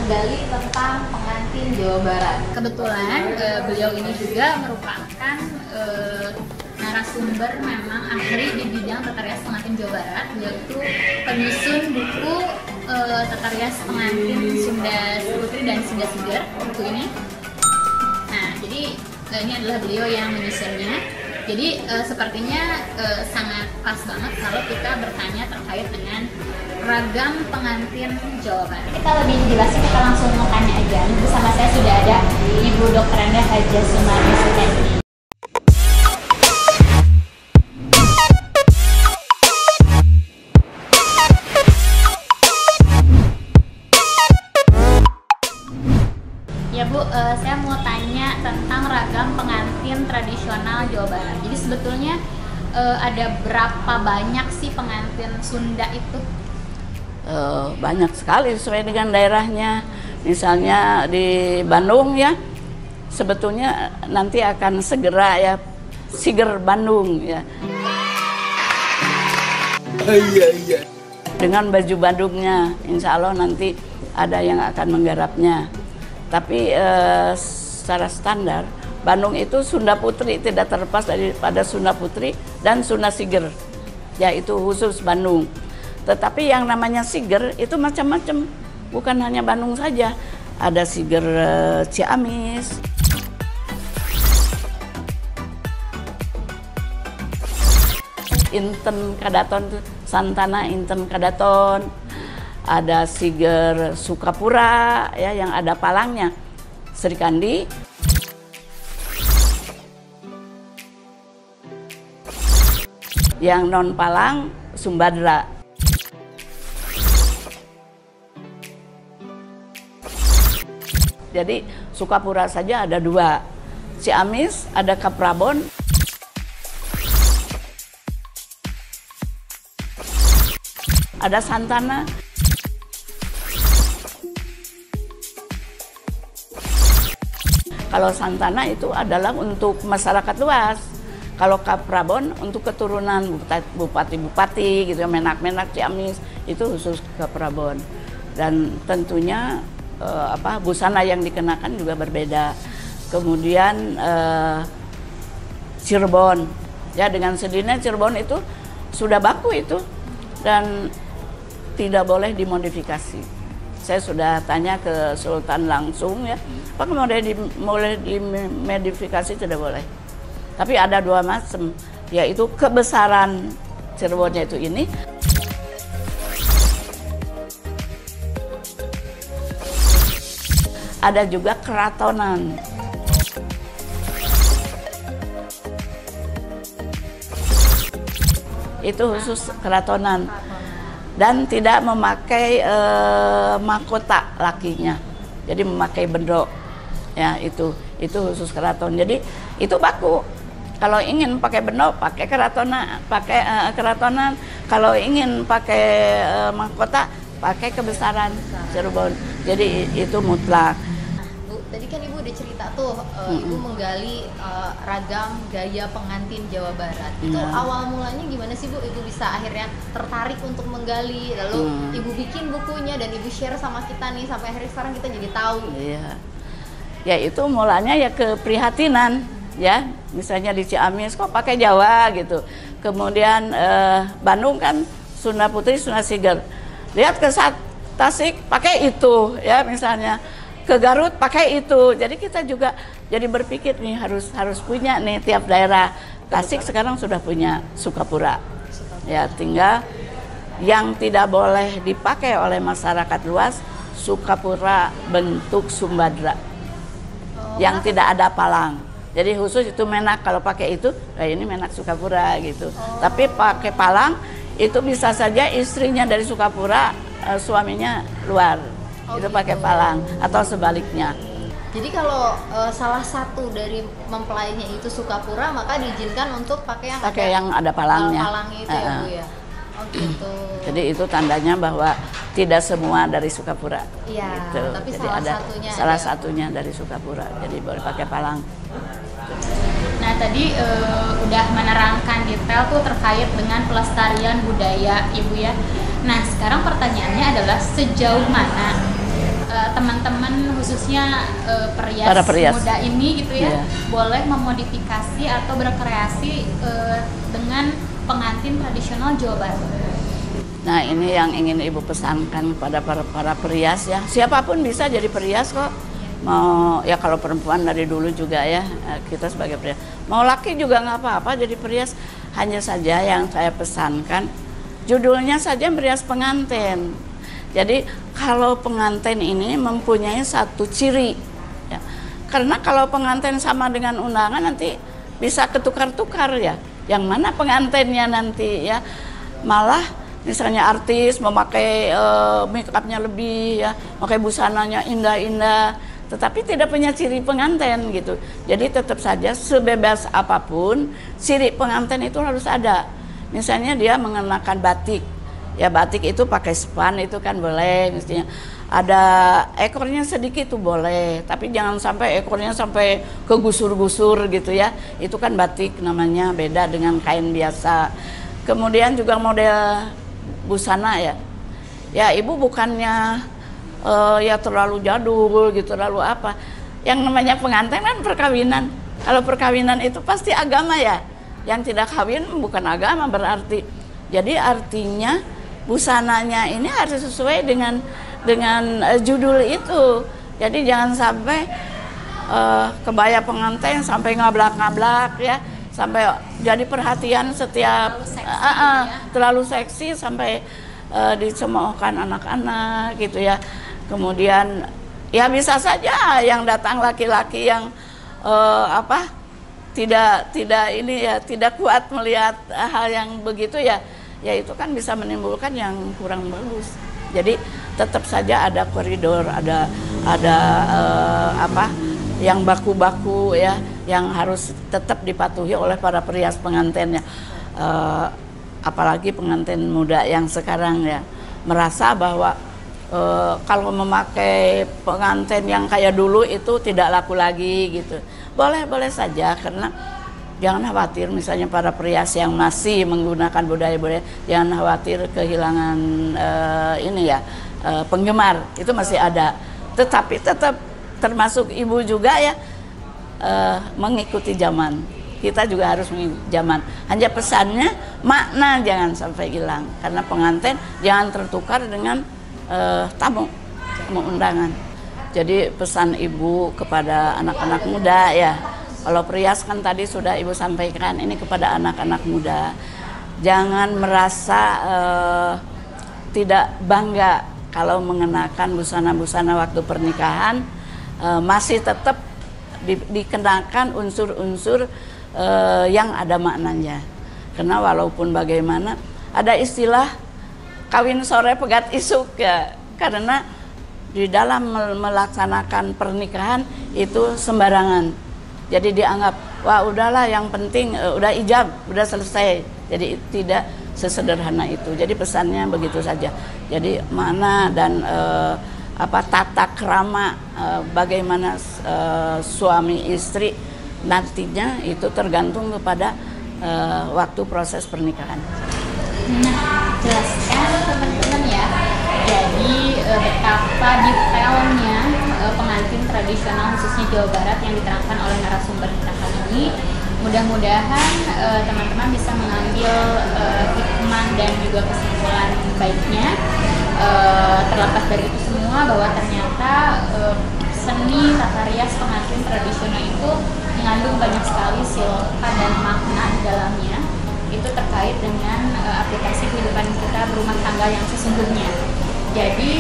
menggali tentang pengantin Jawa Barat. Kebetulan beliau ini juga merupakan narasumber memang ahli di bidang tata rias pengantin Jawa Barat. Beliau itu penyusun buku tata rias pengantin Sunda Putri dan Sunda Siger, buku ini. Nah, jadi ini adalah beliau yang menyusunnya. Jadi sepertinya sangat pas banget kalau kita bertanya terkait dengan ragam pengantin Jawa Barat. Kita lebih jelasnya kita langsung mau tanya aja. Bersama saya sudah ada Ibu Dr. Enda Haja Sumarni Sukesti. Ya Bu, saya mau tanya tentang ragam pengantin tradisional Jawa Barat. Jadi sebetulnya ada berapa banyak sih pengantin Sunda itu? Banyak sekali sesuai dengan daerahnya. Misalnya di Bandung ya, sebetulnya nanti akan segera ya Siger Bandung ya. Iya. Dengan baju Bandungnya, insya Allah nanti ada yang akan menggarapnya. Tapi secara standar Bandung itu Sunda Putri, tidak terlepas daripada Sunda Putri dan Sunda Siger, yaitu khusus Bandung. Tetapi yang namanya Siger itu macam-macam, bukan hanya Bandung saja. Ada Siger Ciamis, Inten Kadaton, Santana Inten Kadaton. Ada Siger Sukapura ya yang ada palangnya, Serikandi. Yang non palang Sumbadra. Jadi Sukapura saja ada 2. Ciamis ada Kaprabon. Ada Santana. Kalau Santana itu adalah untuk masyarakat luas. Kalau Kaprabon untuk keturunan bupati-bupati gitu, menak-menak Ciamis itu khusus Kaprabon. Dan tentunya busana yang dikenakan juga berbeda. Kemudian Cirebon, ya dengan sendirinya Cirebon itu sudah baku itu dan tidak boleh dimodifikasi. Saya sudah tanya ke Sultan langsung ya, apakah boleh dimodifikasi? Tidak boleh. Tapi ada 2 macam, yaitu kebesaran Cirebonnya itu ini. Ada juga keratonan. Itu khusus keratonan. Dan tidak memakai mahkota lakinya. Jadi memakai bendok. Ya, itu khusus keraton. Jadi itu baku. Kalau ingin pakai bendok, pakai keratonan. Kalau ingin pakai mahkota, pakai kebesaran Cirebon. Jadi itu mutlak. Bu, tadi kan Ibu udah cerita tuh, Ibu menggali ragam gaya pengantin Jawa Barat. Itu awal mulanya gimana sih Bu? Ibu bisa akhirnya tertarik untuk menggali, lalu Ibu bikin bukunya dan Ibu share sama kita nih, sampai akhirnya sekarang kita jadi tahu. Iya. Ya itu mulanya ya keprihatinan ya, misalnya di Ciamis kok pakai Jawa gitu. Kemudian Bandung kan Sunda Putri, Sunda Siger. Lihat ke Tasik pakai itu ya, misalnya ke Garut pakai itu. Jadi kita juga jadi berpikir nih harus punya nih tiap daerah. Tasik sekarang sudah punya Sukapura. Ya tinggal yang tidak boleh dipakai oleh masyarakat luas Sukapura bentuk Sumbadra. Yang tidak ada palang. Jadi khusus itu menak, kalau pakai itu, ini menak Sukapura gitu. Tapi pakai palang itu bisa saja istrinya dari Sukapura, suaminya luar. Itu pakai palang atau sebaliknya. Jadi kalau salah satu dari mempelainya itu Sukapura, maka diizinkan untuk pakai yang ada palangnya. Palangnya itu ya Bu ya. Oh gitu. Jadi itu tandanya bahwa tidak semua dari Sukapura. Iya. Gitu. Tapi jadi salah satunya dari Sukapura. Jadi boleh pakai palang. Nah tadi udah menerangkan detail tuh terkait dengan pelestarian budaya Ibu ya. Nah sekarang pertanyaannya adalah sejauh mana teman-teman khususnya Para perias muda ini gitu ya, Iya. boleh memodifikasi atau berkreasi dengan pengantin tradisional Jawa Barat. Nah, ini yang ingin Ibu pesankan kepada para perias ya. Siapapun bisa jadi perias kok. Mau ya kalau perempuan dari dulu juga ya, kita sebagai perias. Mau laki juga nggak apa-apa jadi perias. Hanya saja yang saya pesankan, judulnya saja perias pengantin. Jadi kalau pengantin ini mempunyai satu ciri ya. Karena kalau pengantin sama dengan undangan nanti bisa ketukar-tukar ya. Yang mana pengantinnya nanti ya. Malah misalnya artis memakai make upnya lebih ya, pakai busananya indah-indah, tetapi tidak punya ciri pengantin gitu. Jadi tetap saja sebebas apapun, ciri pengantin itu harus ada. Misalnya dia mengenakan batik, ya batik itu pakai span itu kan boleh, misalnya ada ekornya sedikit tuh boleh, tapi jangan sampai ekornya sampai kegusur-gusur gitu ya. Itu kan batik namanya, beda dengan kain biasa. Kemudian juga model busana ya, ya ibu bukannya ya terlalu jadul gitu, terlalu apa. Yang namanya pengantin kan perkawinan. Kalau perkawinan itu pasti agama ya. Yang tidak kawin bukan agama berarti. Jadi artinya busananya ini harus sesuai dengan judul itu. Jadi jangan sampai kebaya pengantin sampai ngablak-ngablak ya. Sampai jadi perhatian setiap terlalu seksi sampai dicemoohkan anak-anak gitu ya. Kemudian ya bisa saja yang datang laki-laki yang tidak ini ya, tidak kuat melihat hal yang begitu ya, ya itu kan bisa menimbulkan yang kurang bagus. Jadi tetap saja ada koridor, ada yang baku-baku ya, yang harus tetap dipatuhi oleh para perias pengantinnya. Apalagi pengantin muda yang sekarang ya merasa bahwa kalau memakai pengantin yang kayak dulu itu tidak laku lagi gitu. Boleh saja, karena jangan khawatir misalnya para perias yang masih menggunakan budaya-budaya, jangan khawatir kehilangan penggemar, itu masih ada. Tetapi tetap termasuk ibu juga ya mengikuti zaman. Kita juga harus mengikuti zaman. Hanya pesannya makna jangan sampai hilang, karena pengantin jangan tertukar dengan tamu undangan. Jadi pesan ibu kepada anak-anak muda ya, kalau perias kan tadi sudah ibu sampaikan, ini kepada anak-anak muda, jangan merasa tidak bangga kalau mengenakan busana-busana waktu pernikahan. Masih tetap dikenakan unsur-unsur yang ada maknanya. Karena walaupun bagaimana ada istilah kawin sore pegat isuk ya, karena di dalam melaksanakan pernikahan itu sembarangan. Jadi dianggap wah udahlah yang penting udah ijab, udah selesai. Jadi tidak sesederhana itu. Jadi pesannya begitu saja. Jadi makna dan tata krama bagaimana suami istri nantinya itu tergantung kepada waktu proses pernikahan. Nah, jelaskan teman-teman ya. Jadi betapa detailnya pengantin tradisional khususnya Jawa Barat yang diterangkan oleh narasumber kita kali ini. Mudah-mudahan teman-teman bisa mengambil hikmah dan juga kesimpulan baiknya. Terlepas dari itu semua, bahwa ternyata seni tata rias pengantin tradisional itu mengandung banyak sekali silpa dan makna di dalamnya. Itu terkait dengan aplikasi kehidupan kita berumah tangga yang sesungguhnya. Jadi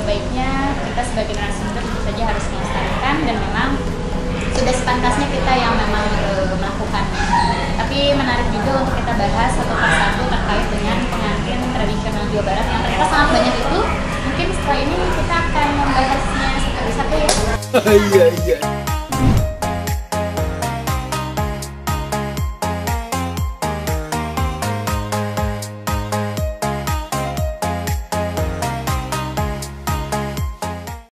baiknya kita sebagai narasumber tentu saja harus melestarikan, dan memang sudah sepantasnya kita yang memang melakukannya. Tapi menarik juga untuk kita bahas satu persatu terkait dengan pengantin tradisional Jawa Barat yang ternyata sangat banyak itu. Mungkin setelah ini kita akan membahasnya satu-satu ya. Iya.